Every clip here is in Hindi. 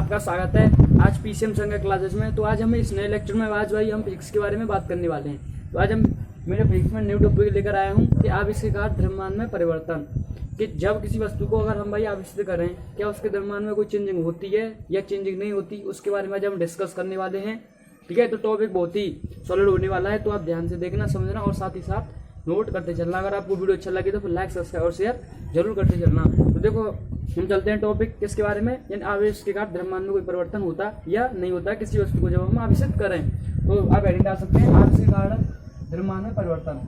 आपका स्वागत है आज पीसीएम संख्या क्लासेस में। तो आज हम इस नए लेक्चर में आज भाई हम फिजिक्स के बारे में बात करने वाले हैं। तो आज हम मेरे फिजिक्स में न्यू टॉपिक लेकर आया हूँ कि आविष्कार द्रव्यमान में परिवर्तन। कि जब किसी वस्तु को अगर हम भाई आविष्कृत करें, क्या उसके द्रव्यमान में कोई चेंजिंग होती है या चेंजिंग नहीं होती, उसके बारे में आज हम डिस्कस करने वाले हैं। ठीक है, तो टॉपिक बहुत ही सॉलिड होने वाला है, तो आप ध्यान से देखना, समझना और साथ ही साथ नोट करते चलना। अगर आपको वीडियो अच्छा लगे तो फिर लाइक, सब्सक्राइब और शेयर जरूर करते चलना। तो देखो हम चलते हैं टॉपिक किसके बारे में, यानी आविष्कार द्रव्यमान में कोई परिवर्तन होता या नहीं होता किसी वस्तु को जब हम आविष्कृत करें। तो आप हेडिंग डाल सकते हैं आविष्कार द्रव्यमान में परिवर्तन।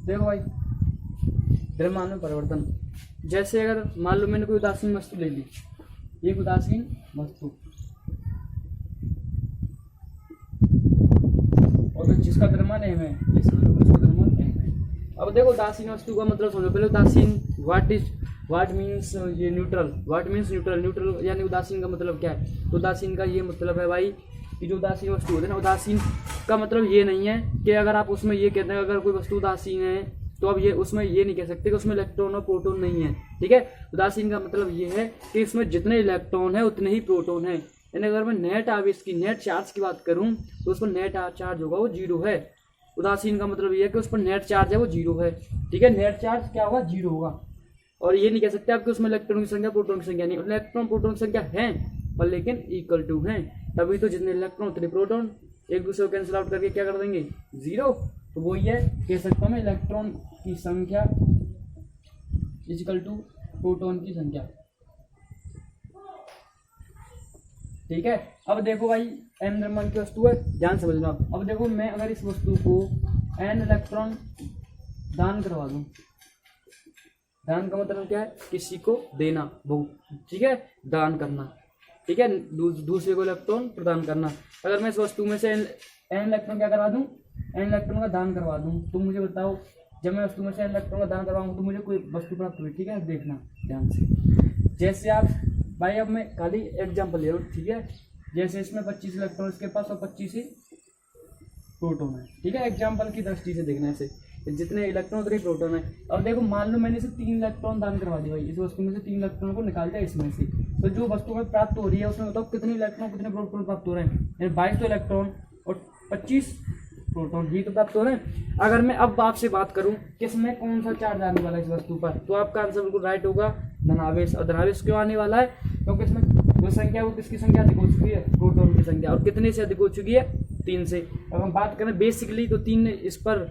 देखो भाई, द्रव्यमान में परिवर्तन, जैसे अगर मान लो मैंने कोई उदासीन वस्तु ले ली, एक उदासीन वस्तु और जिसका द्रव्यमान m है, जिसका द्रव्यमान m है। अब देखो उदासीन वस्तु का मतलब समझो। पहले उदासीन व्हाट मीन्स ये न्यूट्रल, व्हाट मीन्स न्यूट्रल यानी उदासीन का मतलब क्या है। तो उदासीन का ये मतलब है भाई कि जो उदासीन वस्तु होती है ना, उदासीन का मतलब ये नहीं है कि अगर आप उसमें ये कहते हैं अगर कोई वस्तु उदासीन है तो अब ये उसमें ये नहीं कह सकते कि उसमें इलेक्ट्रॉन और प्रोटॉन नहीं है। ठीक है, उदासीन का मतलब ये है कि इसमें जितने इलेक्ट्रॉन है उतने ही प्रोटॉन है। यानी अगर मैं नेट आवेश की, नेट चार्ज की बात करूं तो उस पर नेट चार्ज होगा वो जीरो है। उदासीन का मतलब ये है कि उस पर नेट चार्ज है वो जीरो है। ठीक है, नेट चार्ज क्या होगा, जीरो होगा। और ये नहीं कह सकते आप कि उसमें इलेक्ट्रॉन की संख्या प्रोटॉन की संख्या नहीं, इलेक्ट्रॉन प्रोटॉन की संख्या है पर लेकिन इक्वल टू है। तभी तो जितने इलेक्ट्रॉन उतने प्रोटॉन, एक दूसरे को कैंसिल आउट करके क्या कर देंगे, जीरो। तो वो ये कह सकता हूँ मैं इलेक्ट्रॉन की संख्या इक्वल टू प्रोटॉन की संख्या। ठीक है, अब देखो भाई m द्रव्यमान की वस्तु है, ध्यान समझना। अब देखो मैं अगर इस वस्तु को n इलेक्ट्रॉन दान करवा दूं, दान का मतलब क्या है, किसी को देना, ठीक है, दान करना। ठीक है, दूसरे को इलेक्ट्रॉन प्रदान करना। अगर मैं इस वस्तु में से n इलेक्ट्रॉन क्या करवा दूं, n इलेक्ट्रॉन का दान करवा दूं, तो मुझे बताओ जब मैं वस्तु में से n इलेक्ट्रॉन का दान करवाऊंगा तो मुझे कोई वस्तु प्राप्त हुई। ठीक है, देखना ध्यान से। जैसे आप भाई, अब मैं खाली एग्जाम्पल ले रहा हूँ। ठीक है, जैसे इसमें 25 इलेक्ट्रॉन इसके पास और 25 ही प्रोटॉन है। ठीक है, एग्जाम्पल की दृष्टि से देखना है, जितने इलेक्ट्रॉन उतने प्रोटॉन है। अब देखो मान लो मैंने इसे 3 इलेक्ट्रॉन दान करवा दिया भाई, इस वस्तु में से 3 इलेक्ट्रॉन को निकाल दिया इसमें से, तो जो वस्तु में प्राप्त हो रही है उसमें बताओ कितने इलेक्ट्रॉन कितने प्रोटॉन प्राप्त हो रहे हैं। 22 तो इलेक्ट्रॉन और 25 प्रोटॉन ही तो प्राप्त हो रहे हैं। अगर मैं अब आपसे बात करूं किसमें कौन सा चार्ज आने वाला है इस वस्तु पर, तो आपका आंसर बिल्कुल राइट होगा, धनावेश। और धनावेश क्यों आने वाला है, क्योंकि इसमें जो संख्या वो किसकी संख्या अधिक हो चुकी है, प्रोटॉन की संख्या। और कितने से अधिक हो चुकी है, 3 से। अब हम बात करें बेसिकली तो 3 इस पर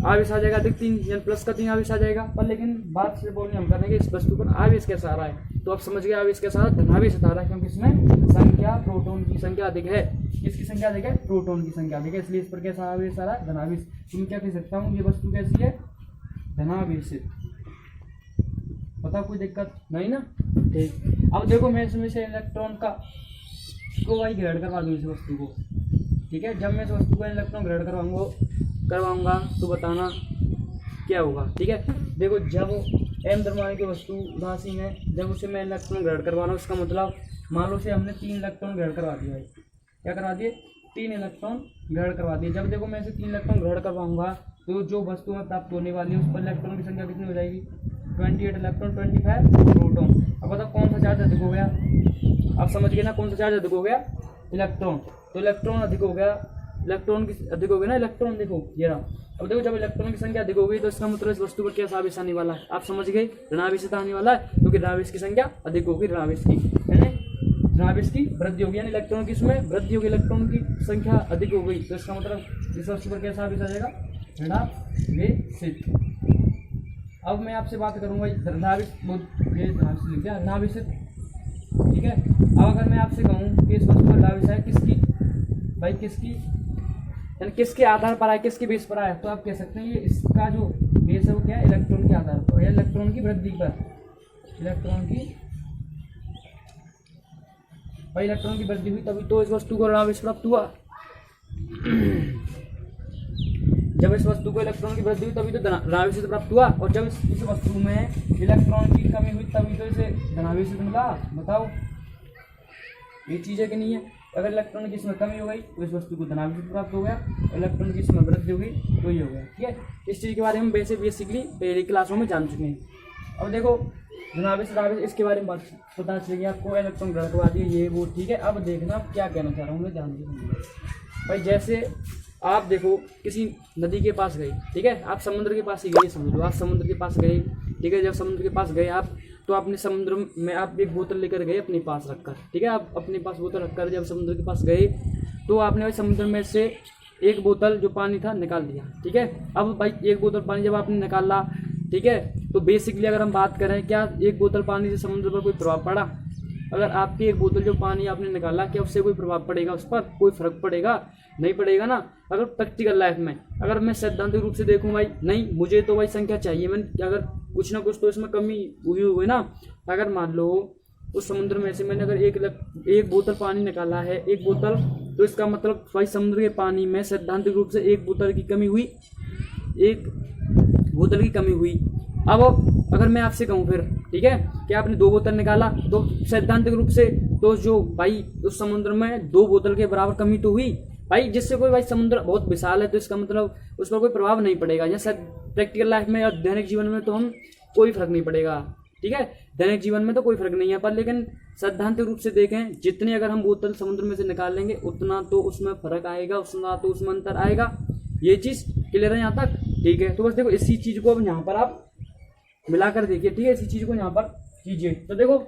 आवेश आ जाएगा, अधिक 3 यानी प्लस का 3 आवेश आ जाएगा। पर लेकिन बात से बोलने हम करेंगे इस वस्तु पर आवेश कैसा आ रहा है, तो आप समझ गए आवेश कैसा आ रहा है, धनावेश आ रहा है, क्योंकि इसमें संख्या प्रोटॉन की संख्या अधिक है। किसकी संख्या अधिक है, प्रोटॉन की संख्या अधिक है, इसलिए इस पर कैसा आवेश आ रहा है, धनावेश। तो मैं क्या कह सकता हूँ, ये वस्तु कैसी है, धनावेशित। पता कोई दिक्कत नहीं ना। ठीक, अब देखो मैं इसमें से इलेक्ट्रॉन का को भाई ग्रहण करवा दूँ इस वस्तु को। ठीक है, जब मैं इस वस्तु को इलेक्ट्रॉन ग्रहण करवाऊंगा तो बताना क्या होगा। ठीक है, देखो जब m द्रव्यमान की वस्तु उदासीन है, जब उसे मैं इलेक्ट्रॉन ग्रहण करवा रहा हूँ, उसका मतलब मान लो से हमने 3 इलेक्ट्रॉन ग्रहण करवा दिया है। क्या करवा दिए, 3 इलेक्ट्रॉन ग्रहण करवा दिए। जब देखो मैं इसे 3 इलेक्ट्रॉन ग्रहण करवाऊंगा तो जो वस्तु में प्राप्त होने वाली है उस पर इलेक्ट्रॉन की संख्या कितनी हो जाएगी, 28 इलेक्ट्रॉन 25 प्रोटॉन। अब बताओ कौन सा चार्ज अधिक हो गया, आप समझ गए ना, कौन सा चार्ज अधिक हो गया, इलेक्ट्रॉन। तो इलेक्ट्रॉन अधिक हो गया, इलेक्ट्रॉन की अधिक हो गया ना, इलेक्ट्रॉन देखो ये रहा। अब देखो जब इलेक्ट्रॉन की संख्या अधिक हो गई तो इसका मतलब इस वस्तु पर कैसा आवेश आने वाला है, आप समझ गए, ऋणावेशित आने वाला है, क्योंकि ऋणावेश की संख्या अधिक होगी, ऋणावेश की यानी ऋणावेश की वृद्धि होगी, यानी इलेक्ट्रॉन की इसमें वृद्धि होगी, इलेक्ट्रॉन की संख्या अधिक हो गई तो इसका मतलब इस वस्तु पर कैसा आवेश आ जाएगा, ऋणावेशित। अब मैं आपसे बात करूंगा ऋणावेशित। ठीक है, अब अगर मैं आपसे कहूँ कि इस वस्तु पर ऋणावेश है किसकी, भाई किसकी, यानी किसके आधार पर आए, किसके बेस पर आया, तो आप कह सकते हैं ये इसका जो बेस है वो क्या है, इलेक्ट्रॉन के आधार पर या इलेक्ट्रॉन की वृद्धि पर। इलेक्ट्रॉन की वृद्धि हुई तभी तो इस वस्तु को ऋणावेश प्राप्त हुआ। जब इस वस्तु को इलेक्ट्रॉन की वृद्धि हुई तभी तो ऋणावेश प्राप्त हुआ, और जब इस वस्तु में इलेक्ट्रॉन की कमी हुई तभी तो इसे धनावेश मिला। बताओ ये चीज है कि नहीं है। अगर इलेक्ट्रॉन की इसमें कमी हो गई तो इस वस्तु को धनावेश प्राप्त हो गया, इलेक्ट्रॉन की इसमें वृद्धि हो गई तो ये हो गया। ठीक है, इस चीज़ के बारे में बेसिकली पहली क्लासों में जान चुके हैं। अब देखो धनावेश ऋणावेश इसके बारे में बात पता चलेगी आपको, इलेक्ट्रॉन ग्रहण करवा दिए ये वो। ठीक है, अब देखना क्या कहना चाह रहा हूँ मैं, ध्यान दीजिए भाई। जैसे आप देखो किसी नदी के पास गए, ठीक है, आप समुद्र के पास ही गए, समझ लो आप समुद्र के पास गए। ठीक है, जब समुद्र के पास गए आप तो आपने समुद्र में आप एक बोतल लेकर गए अपने पास रखकर। ठीक है, आप अपने पास बोतल रखकर जब समुद्र के पास गए तो आपने भाई समुद्र में से एक बोतल जो पानी था निकाल दिया। ठीक है, अब भाई एक बोतल पानी जब आपने निकाला, ठीक है, तो बेसिकली अगर हम बात करें क्या एक बोतल पानी से समुद्र पर कोई प्रभाव पड़ा? अगर आपकी एक बोतल जो पानी आपने निकाला क्या उससे कोई प्रभाव पड़ेगा? उस पर कोई फर्क पड़ेगा? नहीं पड़ेगा ना। अगर प्रैक्टिकल लाइफ में अगर मैं सैद्धांतिक रूप से देखूं भाई, नहीं मुझे तो भाई संख्या चाहिए, मैंने अगर कुछ ना कुछ तो इसमें कमी हुई ना। अगर मान लो उस समुद्र में से मैंने अगर एक बोतल पानी निकाला है, एक बोतल, तो इसका मतलब भाई समुद्र के पानी में सैद्धांतिक रूप से एक बोतल की कमी हुई, एक बोतल की कमी हुई। अब अगर मैं आपसे कहूँ फिर, ठीक है, कि आपने 2 बोतल निकाला तो सैद्धांतिक रूप से तो जो भाई उस समुद्र में 2 बोतल के बराबर कमी तो हुई भाई, जिससे कोई भाई समुद्र बहुत विशाल है तो इसका मतलब उस पर कोई प्रभाव नहीं पड़ेगा। या शायद प्रैक्टिकल लाइफ में और दैनिक जीवन में तो हम कोई फर्क नहीं पड़ेगा। ठीक है, दैनिक जीवन में तो कोई फर्क नहीं है, पर लेकिन सैद्धांतिक रूप से देखें जितने अगर हम बोतल समुद्र में से निकाल लेंगे उतना तो उसमें फर्क आएगा, उतना तो उसमें अंतर आएगा। ये चीज क्लियर है यहाँ तक? ठीक है, तो बस देखो इसी चीज को अब यहाँ पर आप मिलाकर देखिए। ठीक है, इसी चीज को यहाँ पर कीजिए। तो देखो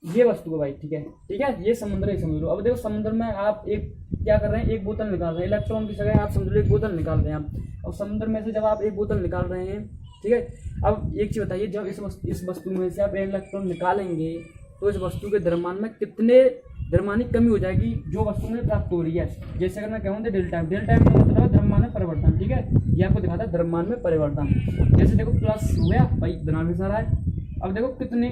ये वस्तु को भाई, ठीक है, ठीक है, ये समुद्र है, समझ लो। अब देखो समुद्र में आप एक क्या कर रहे हैं, एक बोतल निकाल रहे हैं, इलेक्ट्रॉन की जगह आप समझ लो एक बोतल निकाल रहे हैं आप। और समुद्र में से जब आप एक बोतल निकाल रहे हैं, ठीक है, अब एक चीज बताइए, जब इस वस्तु में से आप इलेक्ट्रॉन निकालेंगे तो इस वस्तु के द्रव्यमान में कितने द्रव्यमान की कमी हो जाएगी जो वस्तु में प्राप्त हो रही है। जैसे अगर मैं कहूँ तो डेल टाइम का मतलब है द्रव्यमान में परिवर्तन। ठीक है, ये आपको दिखाता है द्रव्यमान में परिवर्तन। जैसे देखो प्लस हो गया भाई, धनावेश आ रहा है। अब देखो कितने,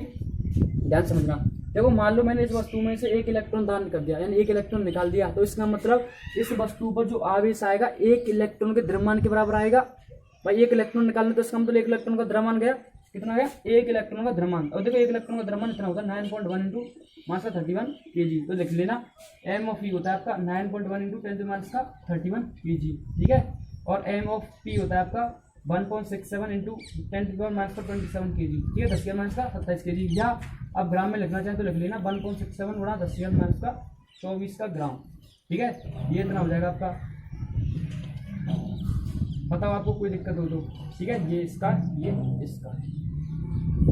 ध्यान समझना, देखो मान लो मैंने इस वस्तु में से एक इलेक्ट्रॉन दान कर दिया, यानी एक इलेक्ट्रॉन निकाल दिया, तो इसका मतलब इस वस्तु पर जो आवेश आएगा एक इलेक्ट्रॉन के द्रव्यमान के बराबर आएगा। भाई एक इलेक्ट्रॉन निकालने तो इसका मतलब एक इलेक्ट्रॉन का द्रव्यमान गया, कितना गया? एक इलेक्ट्रॉन का द्रव्यमान। और देखो एक इलेक्ट्रॉन का द्रव्यमान इतना होता है 9.1 इंटू मास का 31 kg। तो लिख लेना एम ऑफ ई होता है आपका 9.1 इंटू 10 मास का 31 kg। ठीक है, और एम ऑफ पी होता है आपका 1.67 इंटू 10 मास का 27 kg। ठीक है, 10 मास का 27 kg। या आप ग्राम में लिखना चाहें तो लिख लेना 1.67 गुणा 10 मास का 24 का ग्राम। ठीक है, ये इतना हो जाएगा आपका। बताओ आपको कोई दिक्कत हो तो? ठीक है, ये इसका, ये इसका,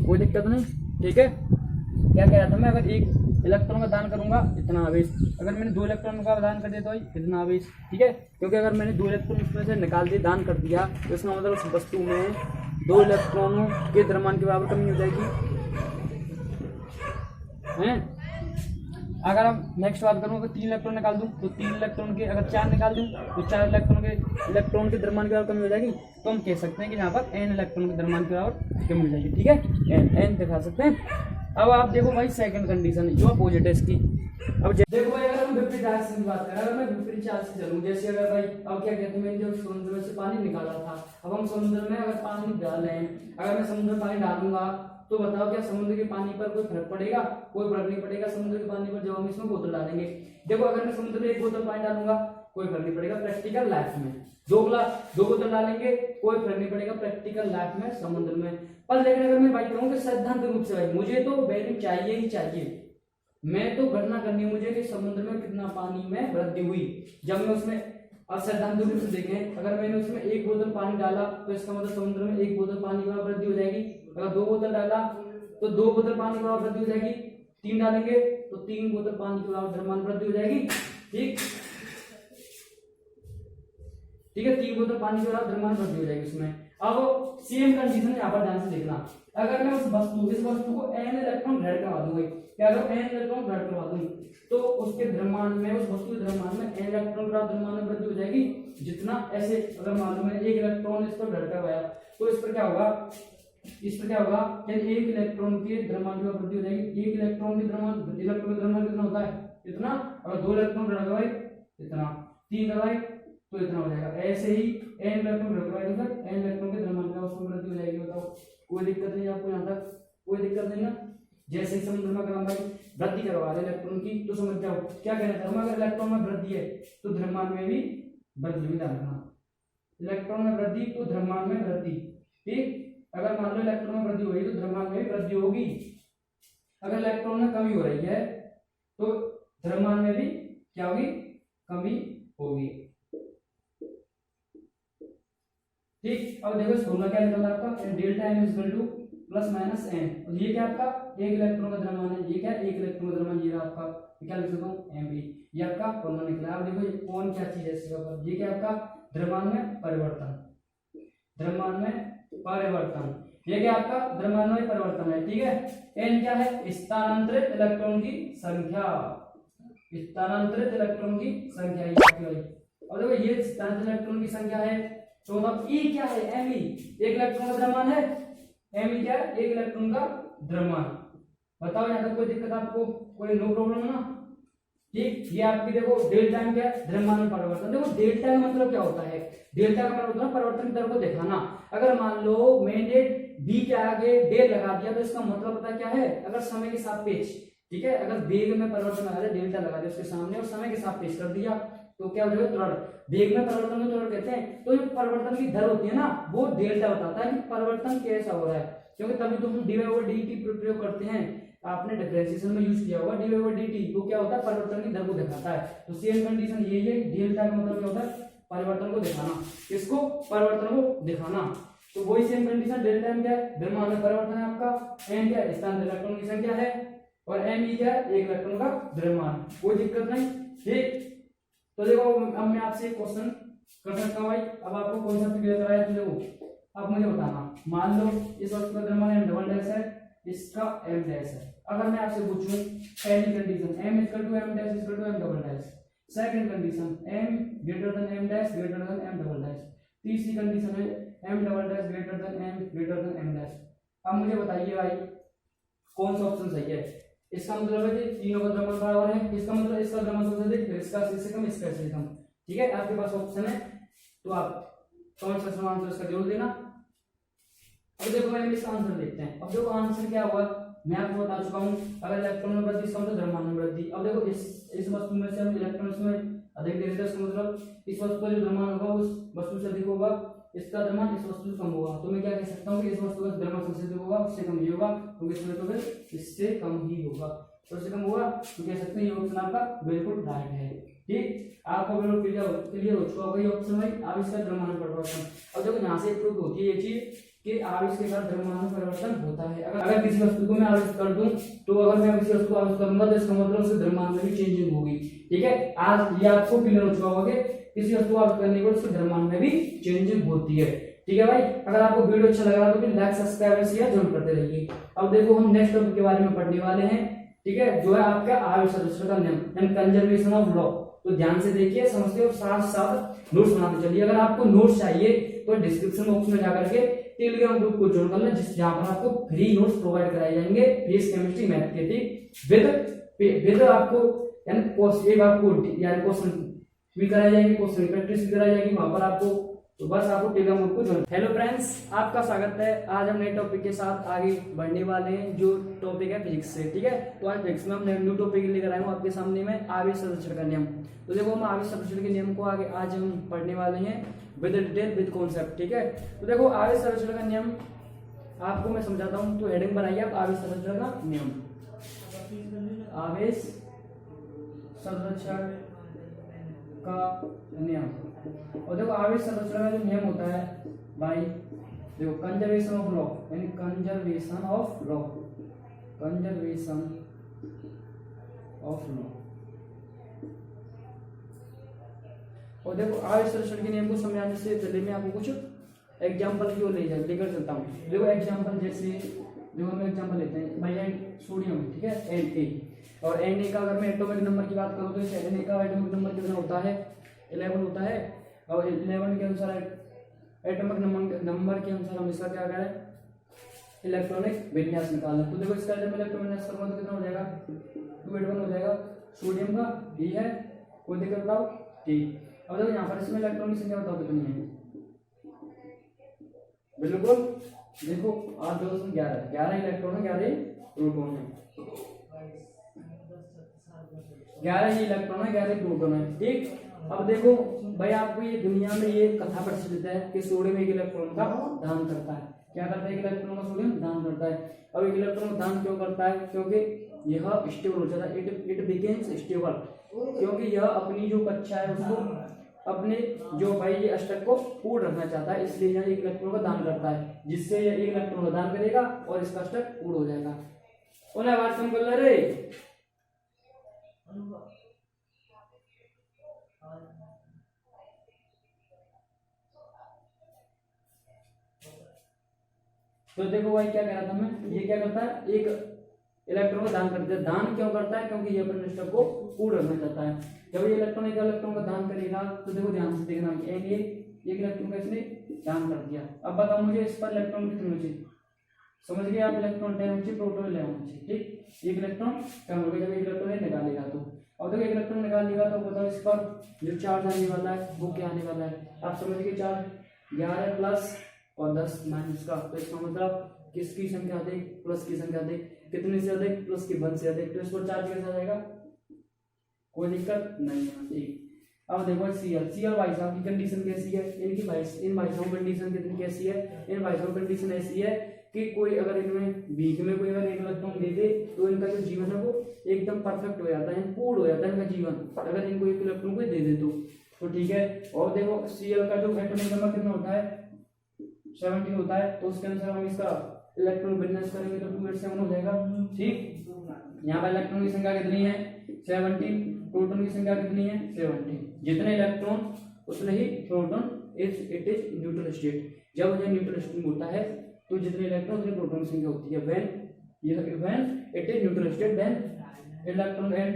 कोई दिक्कत नहीं। ठीक है, क्या कह रहा था मैं, अगर एक इलेक्ट्रॉन का दान करूंगा इतना आवेश, अगर मैंने 2 इलेक्ट्रॉन का दान कर दिया तो इतना आवेश। ठीक है, क्योंकि अगर मैंने 2 इलेक्ट्रॉन इसमें से निकाल दिए, दान कर दिया, तो इसका मतलब उस वस्तु में 2 इलेक्ट्रॉनों के द्रव्यमान के बराबर कमी हो जाएगी हैं। अगर अब नेक्स्ट बात करूँ, अगर 3 इलेक्ट्रॉन निकाल दूं तो 3 इलेक्ट्रॉन के, अगर 4 निकाल दूं तो 4 इलेक्ट्रॉन के द्रव्यमान के बराबर कमी हो जाएगी। तो हम कह सकते हैं कि यहाँ पर n इलेक्ट्रॉन के द्रव्यमान के बराबर कमी हो जाएगी। ठीक है, n दिखा सकते हैं। अब आप देखो भाई सेकंड कंडीशन जो अपोजिट है इसकी। अब देखो भाई अगर हम विपरीत चार्ज से बात करें, अगर मैं विपरीत चार्ज से चलूँ, जैसे अगर भाई अब क्या कहते हैं, मैंने जब समुद्र में से पानी निकाला था, अब हम समुद्र में अगर पानी डाल रहे हैं, अगर मैं समुद्र में पानी डालूंगा तो बताओ क्या समुद्र के पानी पर कोई फर्क पड़ेगा? कोई फर्क नहीं पड़ेगा समुद्र के पानी पर जब हम इसमें बोतल डालेंगे। देखो अगर मैं समुद्र में 1 बोतल पानी डालूंगा कोई फर्क नहीं पड़ेगा प्रैक्टिकल लाइफ में। 2 बोतल डालेंगे कोई फर्क नहीं पड़ेगा प्रैक्टिकल लाइफ में समुद्र में। पर लेकिन अगर मैं भाई कहूँ कि सिद्धांत रूप से भाई मुझे तो वैल्यू चाहिए ही चाहिए, मैं तो गणना करनी है मुझे कि समुद्र में कितना पानी में वृद्धि हुई जब मैं उसमें। अब सिद्धांत रूप से देखें, अगर मैंने उसमें 1 बोतल पानी डाला तो इसका मतलब समुद्र में 1 बोतल पानी की वृद्धि हो जाएगी। अगर 2 बोतल डाला तो 2 बोतल पानी की वृद्धि हो जाएगी। 3 डालेंगे तो 3 बोतल पानी की द्रव्यमान वृद्धि हो जाएगी। ठीक है, 3 बोतल पानी की द्रव्यमान वृद्धि हो जाएगी उसमें। अब सेम कंडीशन यहाँ पर ध्यान से देखना, अगर मैं इस वस्तु को n इलेक्ट्रॉन ग्रहण करवा दूंगा, क्या अगर n इलेक्ट्रॉन ग्रहण करवा दूं तो उसके द्रव्यमान में, उस वस्तु के द्रव्यमान में n इलेक्ट्रॉन का द्रव्यमान में वृद्धि हो जाएगी। जितना ऐसे अगर मान लो मैंने 1 इलेक्ट्रॉन इस पर ग्रहण करवाया तो इस पर क्या होगा, इस पर क्या होगा, यानी 1 इलेक्ट्रॉन के द्रव्यमान की वृद्धि हो जाएगी। 1 इलेक्ट्रॉन के द्रव्यमान कितना होता है? इतना। अगर 2 इलेक्ट्रॉन ग्रहण करवाए इतना, 3 करवाए तो इतना हो जाएगा। ऐसे ही n इलेक्ट्रॉन ग्रहण करवाए तो n इलेक्ट्रॉन के द्रव्यमान का उसमें वृद्धि हो जाएगी। बताओ कोई दिक्कत नहीं आपको यहाँ तक? कोई दिक्कत नहीं ना। जैसे ही समुद्र में अगर हम भाई वृद्धि करवा रहे इलेक्ट्रॉन की तो समझ जाओ क्या कह रहे हैं, अगर इलेक्ट्रॉन में वृद्धि है तो द्रव्यमान में भी वृद्धि हुई, ध्यान रखना। इलेक्ट्रॉन में वृद्धि तो द्रव्यमान में वृद्धि, ठीक। अगर मान लो इलेक्ट्रॉन में वृद्धि हो रही है तो द्रव्यमान में भी वृद्धि होगी। अगर इलेक्ट्रॉन में कमी हो रही है तो द्रव्यमान में भी क्या होगी, कमी होगी, ठीक। अब देखो इस फॉर्मूला क्या निकल रहा है आपका, delta M is equal to plus minus M, और ये क्या आपका एक इलेक्ट्रॉन का द्रव्यमान है, ये क्या एक इलेक्ट्रॉन का द्रव्यमान, ये रहा आपका, क्या लिख सकता हूँ एम बी, ये आपका फॉर्मूला निकला। अब देखो ये कौन क्या चीज है इसके ऊपर, ये क्या आपका द्रव्यमान में परिवर्तन, द्रव्यमान में परिवर्तन, ये क्या आपका द्रव्यमान में परिवर्तन है, ठीक है। एन क्या है, स्थानांतरित इलेक्ट्रॉन की संख्या, स्थानांतरित इलेक्ट्रॉन की संख्या। और देखो ये स्थानांतरित इलेक्ट्रॉन की संख्या है, तो मतलब ई क्या है, एम ई, एक इलेक्ट्रॉन का द्रव्यमान है, एम ई क्या है, एक इलेक्ट्रॉन का द्रव्यमान। बताओ यहाँ तक कोई दिक्कत आपको, कोई नो प्रॉब्लम ना, ठीक। ये आपकी देखो डेल्टा एम क्या है, द्रव्यमान में परिवर्तन। देखो डेल्टा का मतलब क्या होता है, डेल्टा का मतलब होता है परिवर्तन की दर को दिखाना। अगर मान लो मैंने बी के आगे डेल लगा दिया तो इसका मतलब पता क्या है, अगर समय के सापेक्ष, ठीक है, अगर वेग में परिवर्तन लगा दिया, डेल्टा लगा दिया उसके सामने और समय के सापेक्ष कर दिया तो क्या हो जाएगा, त्वरण। वेग में परिवर्तन को त्वरण कहते हैं। तो जो परिवर्तन की दर होती है ना वो डेल्टा बताता है कि परिवर्तन कैसा हो रहा है, क्योंकि तभी तो हम डी ओवर डी टी प्रयोग करते हैं। आपने डिफरेंशिएशन में यूज किया होगा डी ओवर डी टी, तो क्या होता है परिवर्तन की दर को दिखाता है। तो सेम कंडीशन यही है, डेल्टा का मतलब क्या होता है परिवर्तन को दिखाना, किसको, परिवर्तन को दिखाना। तो वही सेम कंडीशन, डेल्टा एम क्या है, द्रव्यमान में परिवर्तन है आपका, एम क्या है स्थानांतरित इलेक्ट्रॉन की संख्या है, और एम ई क्या है एक इलेक्ट्रॉन का द्रव्यमान, कोई दिक्कत नहीं, ठीक। तो देखो अब मैं आपसे एक क्वेश्चन कर सकता हूँ भाई, अब आपको कॉन्सेप्ट क्लियर कराया तो देखो अब मुझे बताना, मान लो इस वस्तु का द्रव्यमान एम डबल डैश है, इसका एम डैश है। अगर मैं आपसे पूछूं पहली condition M equal to M dash equal to M double dash, second condition M greater than M dash greater than M double dash, तीसरी कंडीशन है M double dash greater than M greater than M dash. अब मुझे बताइए भाई कौन सा ऑप्शन सही है। इसका मतलब है कि तीनों का द्रव्यमान बराबर है, इसका मतलब इसका द्रव्यमान सबसे अधिक, इसका इससे कम, इसका इससे कम, ठीक है। आपके पास ऑप्शन है तो आप कौन सा समान आंसर इसका जरूर देना। अब देखो भाई इसका आंसर देखते हैं। अब देखो आंसर क्या हुआ, मैं आपको बता चुका हूं, अगर इलेक्ट्रॉन में वृद्धि इसका मतलब द्रव्यमान में वृद्धि। अब देखो इस वस्तु में से हम इलेक्ट्रॉन्स में अधिक दे देते हैं, इसका मतलब इस वस्तु का जो द्रव्यमान होगा उस वस्तु से अधिक होगा, इसका द्रव्यमान इस वस्तु से कम होगा। तो मैं क्या कह सकता हूँ कि इस वस्तु का द्रव्यमान सबसे अधिक होगा, उससे कम ही होगा, तो इसमें तो फिर इससे कम ही होगा, तो इससे कम होगा, तो कह सकते हैं ये ऑप्शन आपका बिल्कुल राइट है, ठीक। आपको बिल्कुल क्लियर हो चुका होगा ये ऑप्शन भाई, आप इसका द्रव्यमान परिवर्तन। अब देखो यहाँ से प्रूव होती है ये चीज कि आवेश के साथ द्रव्यमान में परिवर्तन होता है। अगर किसी वस्तु को मैं आवेश कर दूं तो अगर मैं किसी वस्तु को आवेश करूंगा तो इसका मतलब उसके द्रव्यमान में भी चेंजिंग होगी, ठीक है। आज ये आपको क्लियर हो चुका होगा कि किसी वस्तु को आवेश करने के बाद उसके द्रव्यमान में भी चेंजिंग होती है, ठीक है भाई। अगर आपको वीडियो अच्छा लग रहा है तो फिर लाइक सब्सक्राइब और शेयर जरूर करते रहिए। अब देखो हम नेक्स्ट टॉपिक के बारे में पढ़ने वाले हैं, ठीक है, जो है आपका आवेश संरक्षण का नियम एंड कंजर्वेशन ऑफ लॉ। तो ध्यान से देखिए, समझिए और साथ साथ नोट्स बनाते चलिए। अगर आपको नोट्स चाहिए तो डिस्क्रिप्शन बॉक्स में जाकर के टेलीग्राम ग्रुप को ज्वाइन कर लें, जहां पर आपको फ्री नोट्स प्रोवाइड कराए जाएंगे फिजिक्स केमिस्ट्री मैथ के, ठीक। विद आपको यानी आपको यानी क्वेश्चन भी कराए जाएंगे, क्वेश्चन प्रैक्टिस भी कराई जाएगी वहां पर आपको, तो बस आपको टेलीग्राम ग्रुप को ज्वाइन। हेलो फ्रेंड्स, आपका स्वागत है। आज हम नए टॉपिक के साथ आगे बढ़ने वाले हैं, जो टॉपिक है फिजिक्स से, ठीक है। तो आज फिजिक्स में हम न्यू टॉपिक लेकर आए हूँ आपके सामने में, आवेश संरक्षण का नियम। तो देखो हम आवेश संरक्षण के नियम को आगे आज हम पढ़ने वाले हैं विद डिटेल विद कॉन्सेप्ट, ठीक है। तो देखो आवेश संरक्षण का नियम आपको मैं समझाता हूँ, तो हेडिंग बनाइए आप आवेश संरक्षण का नियम, आवेश संरक्षण का नियम। और देखो आवेश संरक्षण का जो नियम होता है भाई, देखो कंजर्वेशन ऑफ लॉ, यानी conservation of law, conservation of law. और देखो आवेश संरक्षण के नियम को समझाने से पहले मैं आपको कुछ एग्जांपल की ओर लेकर चलता हूँ। देखो एग्जांपल जैसे जो हम एग्जांपल लेते हैं भाई सोडियम, ठीक है, Na, और Na का अगर मैं एटॉमिक नंबर की बात करूँ तो इस Na का एटॉमिक नंबर कितना होता है, 11 होता है। और 11 के अनुसार एटॉमिक नंबर के अनुसार हम इसका क्या करें, इलेक्ट्रॉनिक विन्यास निकालना। तो देखो इसका जब इलेक्ट्रॉनिक विन्यास करूंगा तो कितना हो जाएगा, 281 हो जाएगा। सोडियम का ये है, कोई दिक्कत बताओ, ठीक। अब देखो यहाँ पर इसमें इलेक्ट्रॉन की संख्या बताओ कितनी है, बिल्कुल देखो 8 2 11 इलेक्ट्रॉन है, 11 प्रोटॉन है, 11 ही इलेक्ट्रॉन है, 11 प्रोटॉन है, ठीक। अब देखो भाई, आपको ये दुनिया में ये कथा प्रचलित है कि सोडियम एक इलेक्ट्रॉन का दान करता है। क्या करता है? एक इलेक्ट्रॉन का सोडियम दान करता है। अब एक इलेक्ट्रॉन का दान क्यों करता है? क्योंकि यह स्टेबल हो जाता है, इट बिकेम्स स्टेबल, क्योंकि यह अपनी जो कक्षा है उसको, अपने जो भाई ये अष्टक को पूर्ण रखना चाहता है, इसलिए यह एक इलेक्ट्रॉन का दान करता है, जिससे यह एक इलेक्ट्रॉन का दान करेगा और इसका अष्टक पूर्ण हो जाएगा। उन्हें बात कम कर रे। तो देखो भाई, क्या कह रहा था मैं, ये क्या करता है? एक इलेक्ट्रॉन का दान करता है। दान क्यों करता है? क्योंकि ये अपने अष्टक को पूर्ण रखना चाहता है। जब ये इलेक्ट्रॉन एक इलेक्ट्रॉन का दान करेगा तो देखो ध्यान से देखना, एक इलेक्ट्रॉन का इसने दान कर दिया। अब बताओ मुझे, इस पर इलेक्ट्रॉन कितने होने? समझ गए आप? इलेक्ट्रॉन 10 होने, प्रोटॉन 11 होने, ठीक। एक इलेक्ट्रॉन कम हो गया जब एक इलेक्ट्रॉन निकालेगा तो। अब देखो एक इलेक्ट्रॉन निकालेगा तो बताओ इस पर जो चार्ज आने वाला है वो क्या आने वाला है? आप समझ गए, चार्ज 11 प्लस और 10 माइनस का, तो इसका मतलब किसकी संख्या अधिक? प्लस की संख्या अधिक। कितने से अधिक? प्लस की 1 से अधिक। तो इस पर चार्ज कैसा जाएगा? कोई दिक्कत नहीं है, ठीक। अब देखो सीएल भाई साहब की कंडीशन कैसी है? इन भाई साहब कंडीशन कितनी कैसी है? इन भाई साहब कंडीशन ऐसी है कि कोई अगर इनमें बीच में कोई अगर एक इलेक्ट्रॉन दे दे तो इनका जो जीवन है वो एकदम परफेक्ट हो जाता है, पूर्ण हो जाता है इनका जीवन, अगर इनको एक इलेक्ट्रॉन कोई दे दे तो ठीक है। और देखो सीएल का जो एटॉमिक नंबर कितना होता है? 17 होता है। तो उसके अनुसार हम इसका इलेक्ट्रॉन विन्यास करेंगे तो 287 हो जाएगा, ठीक। यहाँ पर इलेक्ट्रॉन की संख्या कितनी है? 17। प्रोटॉन की संख्या कितनी है? 17। जितने इलेक्ट्रॉन उतने ही proton, it is neutral state. जब यह न्यूट्रल स्टेट होता है तो जितने इलेक्ट्रॉन उतनी प्रोटॉन की संख्या होती है। When it is neutral state then electron and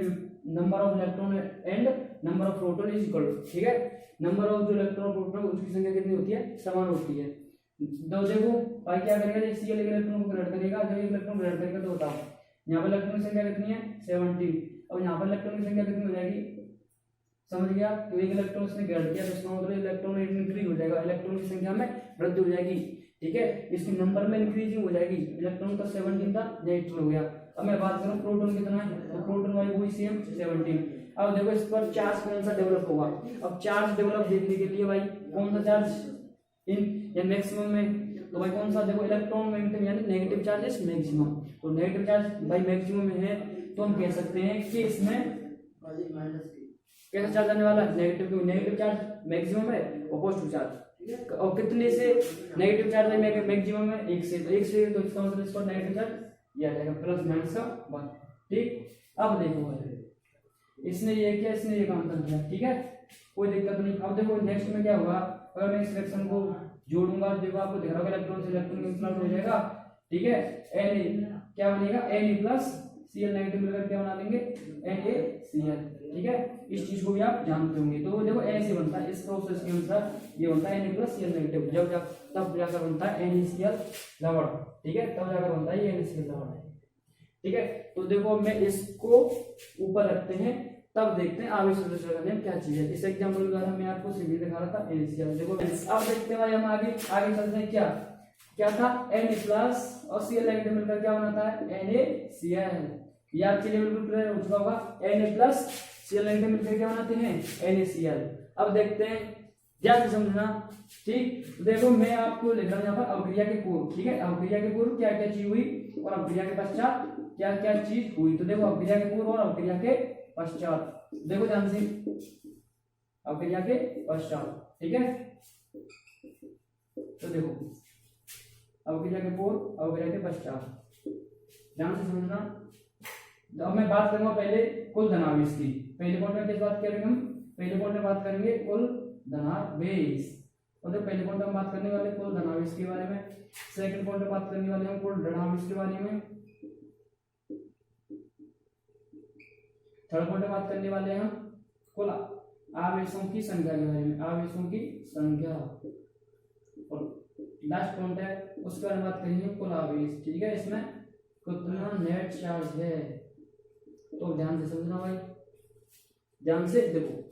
number of electron and number of proton is equal, ठीक है। नंबर ऑफ जो इलेक्ट्रॉन प्रोटॉन उसकी संख्या कितनी होती है? समान होती है। तो देखो भाई क्या करेगा, सीएल इलेक्ट्रॉन को ग्रेड करेगा। जब इलेक्ट्रॉन ग्रेड करेगा तो बताओ यहाँ पर इलेक्ट्रॉन की संख्या कितनी है? 17। और यहाँ पर इलेक्ट्रॉन की संख्या कितनी हो जाएगी? समझ गया? तो एक इलेक्ट्रॉन इसने ग्रेड किया तो इसका मतलब इलेक्ट्रॉन इंक्रीज हो जाएगा, इलेक्ट्रॉन की संख्या में वृद्धि हो जाएगी, ठीक है। इसके नंबर में इंक्रीजिंग हो जाएगी। इलेक्ट्रॉन का 17 था, ये 18 हो गया। अब मैं बात करूं प्रोटॉन कितना है, तो प्रोटॉन वाई वही सेम 17। अब देखो इस पर चार्ज कौन सा डेवलप होगा? अब चार्ज डेवलप देखने के लिए भाई कौन सा चार्ज इन या मैक्सिमम में, तो भाई कौन सा? देखो इलेक्ट्रॉन मैग्नेटिक यानी नेगेटिव चार्ज इज मैक्सिमम। तो नेगेटिव चार्ज भाई मैक्सिमम में है तो हम कह सकते हैं कि इसमें कैसा चार्ज आने वाला है? नेगेटिव। नेगेटिव चार्ज मैक्सिमम है और पॉजिटिव चार्ज, और कितने से नेगेटिव चार्ज है मैक्सिमम में? 1 से। तो 1 से तो इसका मतलब इस पर नेगेटिव चार्ज ये आ जाएगा प्लस माइनस का 1, ठीक। अब देखो इसने ये किया, इसने ये काम कर दिया, ठीक है, कोई दिक्कत नहीं। अब देखो नेक्स्ट में क्या होगा, अगर मैं इस रिएक्शन को जोड़ूंगा देखो आपको दिख रहा होगा इलेक्ट्रॉन से इलेक्ट्रॉन कैंसिल हो जाएगा, ठीक है। Na क्या बनेगा? Na प्लस Cl नेगेटिव मिलकर क्या बना लेंगे? NaCl, ठीक है। इस चीज को भी आप जानते होंगे। तो देखो ऐसे बनता है, इस प्रोसेस के अनुसार ये बनता है Na प्लस Cl नेगेटिव, तब जाकर बनता है NaCl लवण, ठीक है, तब जाकर बनता है ये NaCl लवण, ठीक है। तो देखो मैं इसको ऊपर रखते हैं तब देखते हैं आवेश संरचना का नियम क्या चीज है। इस एग्जांपल के द्वारा मैं आपको सिंपली दिखा रहा था NaCl। देखो अब देखते हैं भाई हम आगे चलते हैं। क्या था? Na प्लस और Cl नेगेटिव मिलकर क्या बनाता है? NaCl। ये आपके लिए बिल्कुल क्लियर हो चुका होगा। Na प्लस Cl नेगेटिव मिलकर क्या बनाते हैं? NaCl। अब देखते हैं, ध्यान से समझना, ठीक। देखो मैं आपको लिख रहा हूं यहाँ पर अवक्रिया के पूर्व, ठीक है। अवक्रिया के पूर्व क्या क्या चीज हुई और अवक्रिया के पश्चात क्या क्या चीज हुई। तो देखो अवक्रिया के पूर्व और अवक्रिया के पश्चात, देखो ध्यान से, अवक्रिया के पश्चात, ठीक है। तो देखो अवक्रिया के पूर्व, अवक्रिया के पश्चात, ध्यान से समझना। अब मैं बात करूंगा पहले कुल धनावेश की। पहले पॉइंट में किस बात करेंगे हम? पहले पॉइंट में बात करेंगे कुल धनावेश। और तो पहले पॉइंट में बात करने वाले कुल धनावेश के बारे में, सेकंड पॉइंट में बात करने वाले हम कुल ऋणावेश के बारे में, थर्ड पॉइंट में बात करने वाले हम कुल आवेशों की संख्या के बारे में, आवेशों की संख्या, और लास्ट पॉइंट है उसके बारे में बात करेंगे कुल आवेश, ठीक है। इसमें कितना नेट चार्ज है, तो ध्यान से समझना भाई, ध्यान से देखो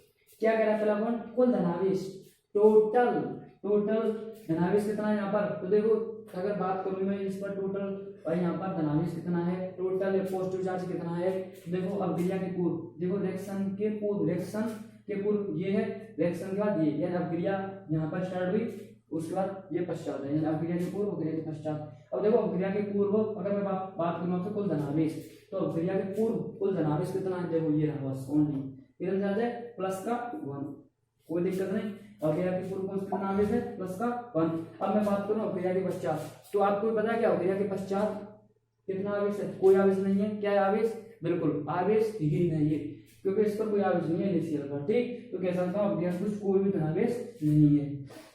क्या कह रहा है पहला पॉइंट, कुल धनावेश, टोटल धनावेश कितना है यहाँ पर। तो देखो अगर बात करूं मैं इस पर टोटल और यहाँ पर धनावेश कितना है, टोटल पॉजिटिव चार्ज कितना है, देखो अवक्रिया के पूर्व, देखो रिएक्शन के पूर्व ये है, रिएक्शन के बाद ये, यानी अवक्रिया यहाँ पर स्टार्ट हुई, उसके बाद ये पश्चात है, यानी अवक्रिया के पूर्व अवक्रिया के पश्चात। अब देखो अवक्रिया के पूर्व अगर मैं बात करूँ आपसे कुल धनावेश, तो अवक्रिया के पूर्व कुल धनावेश कितना है, देखो ये रहा बस ओनली कितना चार्ज है प्लस का 1, कोई दिक्कत नहीं। अवक्रिया के पूर्व कुल कितना आवेश है प्लस का 1। अब मैं बात करूँ अवक्रिया के पश्चात, तो आपको पता है क्या अवक्रिया के पश्चात कितना आवेश है, कोई आवेश नहीं है। क्या है आवेश, बिल्कुल आवेश ही नहीं है, क्योंकि इस पर कोई आवेश नहीं है इनिशियल पर, ठीक। तो कह सकता हूँ अवक्रिया के कुछ कोई भी धनावेश नहीं है,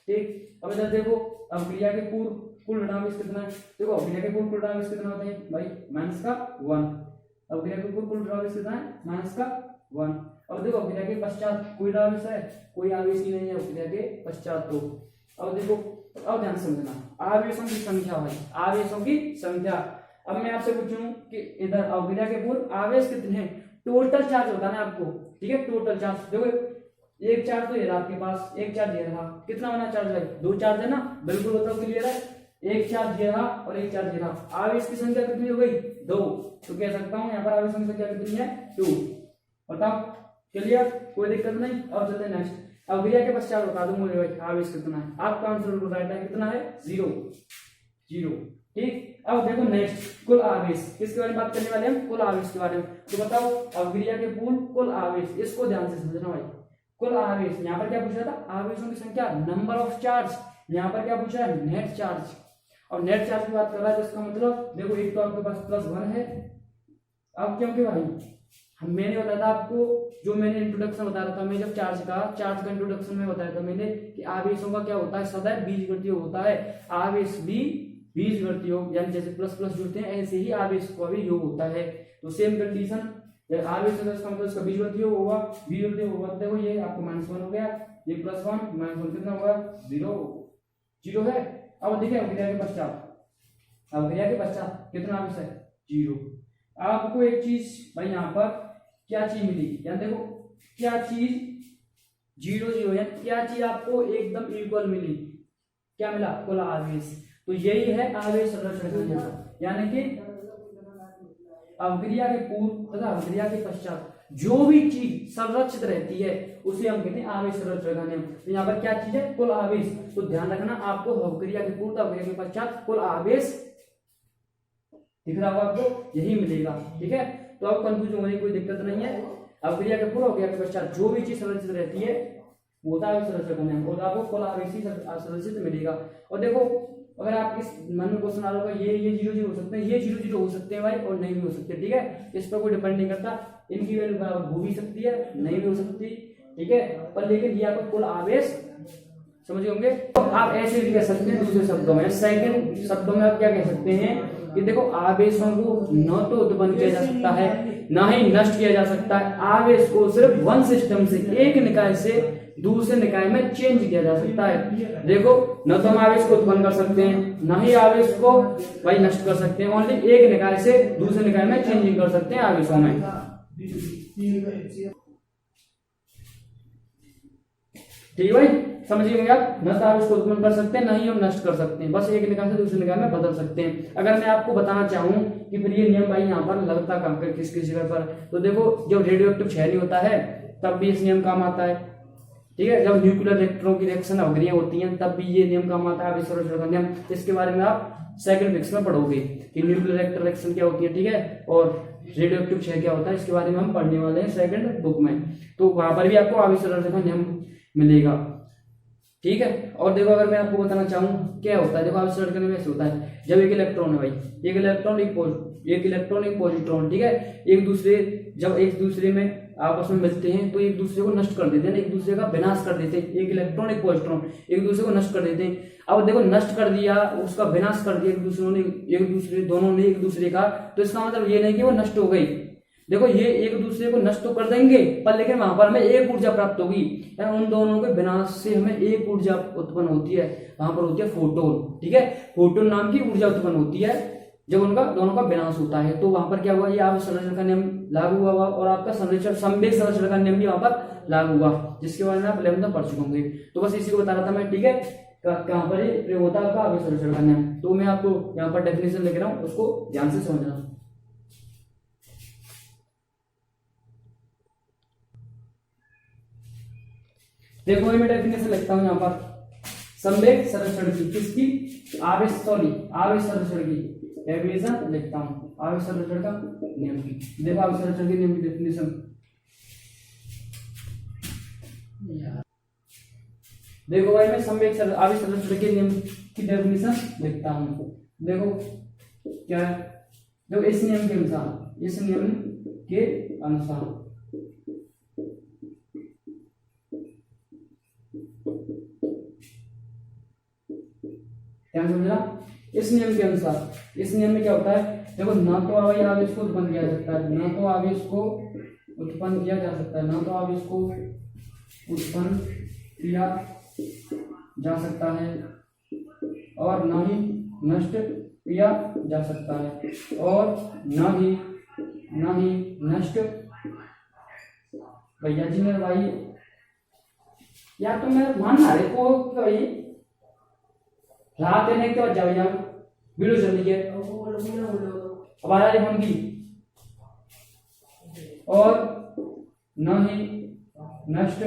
ठीक। अब इधर देखो अवक्रिया के पूर्व कुल ऋणावेश कितना है, देखो अवक्रिया के पूर्व कुल ऋणावेश कितना होता है भाई माइनस का 1। अवक्रिया के पूर्व कुल ऋणावेश कितना है माइनस का 1। अब देखो अवक्रिया के पश्चात कोई आवेश है, कोई आवेश ही नहीं है अवक्रिया के पश्चात। तो अब देखो, अब ध्यान समझना आवेशों की संख्या भाई, आवेशों की संख्या। अब मैं आपसे पूछूं कि इधर अवक्रिया के पूर्व आवेश कितने हैं, टोटल चार्ज होता है ना आपको, ठीक है। टोटल चार्ज देखो, एक चार्ज तो ये रहा आपके पास, एक चार्ज ये रहा, कितना बना चार्ज भाई, 2 चार्ज है ना, बिल्कुल बताओ क्लियर है। एक चार्ज ये रहा और एक चार्ज ये रहा, आवेश की संख्या कितनी हो गई 2। तो कह सकता हूं यहाँ पर आवेशों की संख्या कितनी है 2। बताओ क्लियर, कोई दिक्कत नहीं। अब चलते नेक्स्ट, अवक्रिया के पश्चात बता दूं मुझे भाई आवेश कितना है, आपका आंसर बिल्कुल राइट है, कितना है 0, ठीक। अब देखो नेक्स्ट कुल आवेश, किसके बारे में बात करने वाले हम, कुल आवेश के बारे में। तो बताओ अवक्रिया के पूर्व कुल आवेश, इसको ध्यान से समझना भाई। कुल आवेश, यहाँ पर क्या पूछा था, आवेशों की संख्या, नंबर ऑफ चार्ज, यहाँ पर क्या पूछा है नेट चार्ज। और नेट चार्ज की बात कर रहा है, तो इसका मतलब देखो एक तो आपके पास +1 है। अब क्योंकि भाई मैंने बताया था आपको, जो मैंने इंट्रोडक्शन बताया था, मैं जब चार्ज का इंट्रोडक्शन में बताया था मैंने कि आवेशों का क्या होता है, सदैव बीजगणितीय होता है। आवेश भी बीजगणितीय योग, यानी जैसे प्लस प्लस जुड़ते हैं ऐसे ही आवेश का भी योग होता है। तो सेम कंडीशन, आवेश का मतलब इसका बीजगणितीय योग होगा, बीजगणितीय होगा। देखो ये आपको -1 हो गया, ये +1 -1 कितना होगा 0 है। अब देखिए अवक्रिया के पश्चात कितना आवेश है 0। आपको एक चीज भाई यहाँ पर क्या चीज मिली, यानी देखो क्या चीज 0 0, यानी क्या चीज आपको एकदम इक्वल मिली, क्या मिला कुल आवेश। तो यही है आवेश संरचना, यानी कि अवक्रिया के पूर्व तथा अवक्रिया के पश्चात जो भी चीज संरक्षित रहती है उसे हम कहते हैं आवेश संरचना नियम। तो यहाँ पर क्या चीज है कुल आवेश। तो ध्यान रखना आपको अवक्रिया के पूर्व अवक्रिया के पश्चात कुल आवेश दिख रहा होगा, आपको यही मिलेगा, ठीक है। तो अब कंफ्यूज होने की कोई दिक्कत नहीं है। अवक्रिया के पूर्व अवक्रिया के पश्चात जो भी चीज संरक्षित रहती है वो होता है संरचना नियम, और आपको कुल आवेश ही संरक्षित मिलेगा। और देखो अगर आपके मन में क्वेश्चन आ रहा होगा ये 0 0 हो सकते हैं, ये 0 0 हो सकते हैं भाई, और नहीं भी हो सकते, ठीक है। इस पर कोई डिपेंड नहीं करता, इनकी वैल्यू बराबर हो भी सकती है, नहीं भी हो सकती, ठीक है। पर लेकिन ये आपको कुल आवेश समझ होंगे। तो आप ऐसे भी कह सकते हैं दूसरे शब्दों में, सेकंड शब्दों में आप क्या कह सकते हैं कि देखो आवेशों को न तो उत्पन्न किया जा सकता है ना ही नष्ट किया जा सकता है। आवेश को सिर्फ वन सिस्टम से, एक निकाय से दूसरे निकाय में चेंज किया जा सकता है। देखो न तो हम आवेश को उत्पन्न कर सकते हैं, ना ही आवेश को भाई नष्ट कर सकते हैं। ओनली एक निकाय से दूसरे निकाय में चेंजिंग कर सकते हैं आवेशों में, ठीक है भाई, समझिए आप। न तो आवेश को उत्पन्न कर सकते हैं, ना ही हम नष्ट कर सकते हैं, बस एक निकाय से दूसरे निकाय में बदल सकते हैं। अगर मैं आपको बताना चाहूं कि फिर ये नियम भाई यहाँ पर लगता कहाँ पर, किस किस जगह पर, तो देखो जब रेडियोएक्टिव क्षय नहीं होता है तब भी इस नियम काम आता है, ठीक है। जब न्यूक्लियर रिएक्टरों की रिएक्शन अवक्रिया होती हैं तब भी ये नियम काम आता है, आवेश संरक्षण का नियम। इसके बारे में आप सेकंड फिक्स में पढ़ोगे कि न्यूक्लियर रिएक्टर रिएक्शन क्या होती है, ठीक है, और रेडियोएक्टिव क्षय क्या होता है, इसके बारे में हम पढ़ने वाले हैं सेकंड बुक में। तो वहां पर भी आपको आवेश संरक्षण का नियम मिलेगा, ठीक है। और देखो अगर मैं आपको बताना चाहूँ क्या होता है, देखो आवेश संरक्षण का नियम ऐसे होता है, जब एक इलेक्ट्रॉन है भाई, एक इलेक्ट्रॉन एक पॉजिट्रॉन, ठीक है, जब एक दूसरे में आपस में मिलते हैं तो एक दूसरे को नष्ट कर देते हैं, एक दूसरे का विनाश कर देते हैं। एक इलेक्ट्रॉन एक पॉजिट्रॉन एक दूसरे को नष्ट कर देते हैं। अब देखो नष्ट कर दिया, उसका विनाश कर दिया दोनों ने एक दूसरे का, तो इसका मतलब ये नहीं कि वो नष्ट हो गई। देखो ये एक दूसरे को नष्ट तो कर देंगे पर लेकिन वहां पर हमें एक ऊर्जा प्राप्त होगी, उन दोनों के विनाश से हमें एक ऊर्जा उत्पन्न होती है, वहां पर होती है फोटोन, ठीक है। फोटोन नाम की ऊर्जा उत्पन्न होती है जब उनका दोनों का विनाश होता है। तो वहां पर क्या हुआ, ये आवेश संरक्षण का नियम लागू हुआ और आपका संवेग संरक्षण का नियम भी वहां पर लागू हुआ, जिसके बारे में आप 11th में पढ़ चुके होंगे। तो बस इसी को बता रहा था मैं, ठीक है। कहाँ पर ये प्रयोग होता है आपका आवेश संरक्षण का नियम। तो मैं आपको यहाँ पर डेफिनेशन लिख रहा हूँ, उसको ध्यान से समझना। देखो मैं डेफिनेशन लिखता हूँ यहाँ पर, संवेग संरक्षण की, किसकी, आवेश संरक्षण की डेफिनेशन लिखता हूँ, आवेश संरक्षण का नियम की। देखो आवेश संरक्षण के नियम की डेफिनेशन, देखो भाई मैं संवेग आवेश संरक्षण के नियम की डेफिनेशन लिखता हूँ। देखो क्या है, देखो इस नियम के अनुसार, इस नियम के अनुसार क्या समझना, इस नियम के अनुसार, इस नियम में क्या होता है, देखो ना तो हवाई आवेश को उत्पन्न किया जा सकता है, ना तो आवेश को उत्पन्न किया जा सकता है, ना तो आवेश को उत्पन्न किया जा सकता है और ना ही नष्ट किया जा सकता है, और ना ही नष्ट, भैया जी मेरे भाई यार तुम मेरा मान ना रहे को भाई, रात देने के बाद जाओ यार वीडियो जल्दी के, अब आ रही होंगी, और न ही नष्ट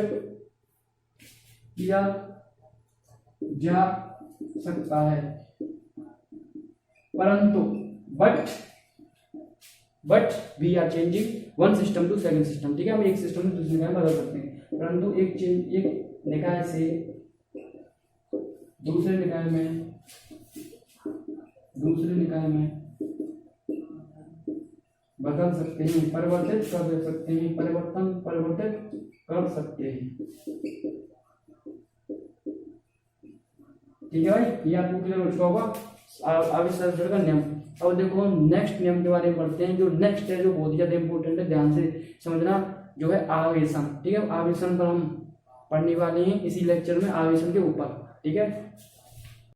किया जा सकता है, परंतु but we are changing one system to second system, ठीक है, हम एक सिस्टम से दूसरे में बदल सकते हैं, परंतु एक निकाय से दूसरे निकाय में बदल सकते हैं, परिवर्तित कर सकते हैं, परिवर्तित कर सकते हैं, ठीक है भाई, ये आपको क्लियर हो चुका होगा आवेश संरक्षण का नियम। अब देखो हम नेक्स्ट नियम के बारे में पढ़ते हैं, जो नेक्स्ट है जो बहुत ज्यादा इंपॉर्टेंट है, ध्यान से समझना, जो है आवेशन, ठीक है, आवेशन पर हम पढ़ने वाले हैं इसी लेक्चर में, आवेशन के ऊपर, ठीक है।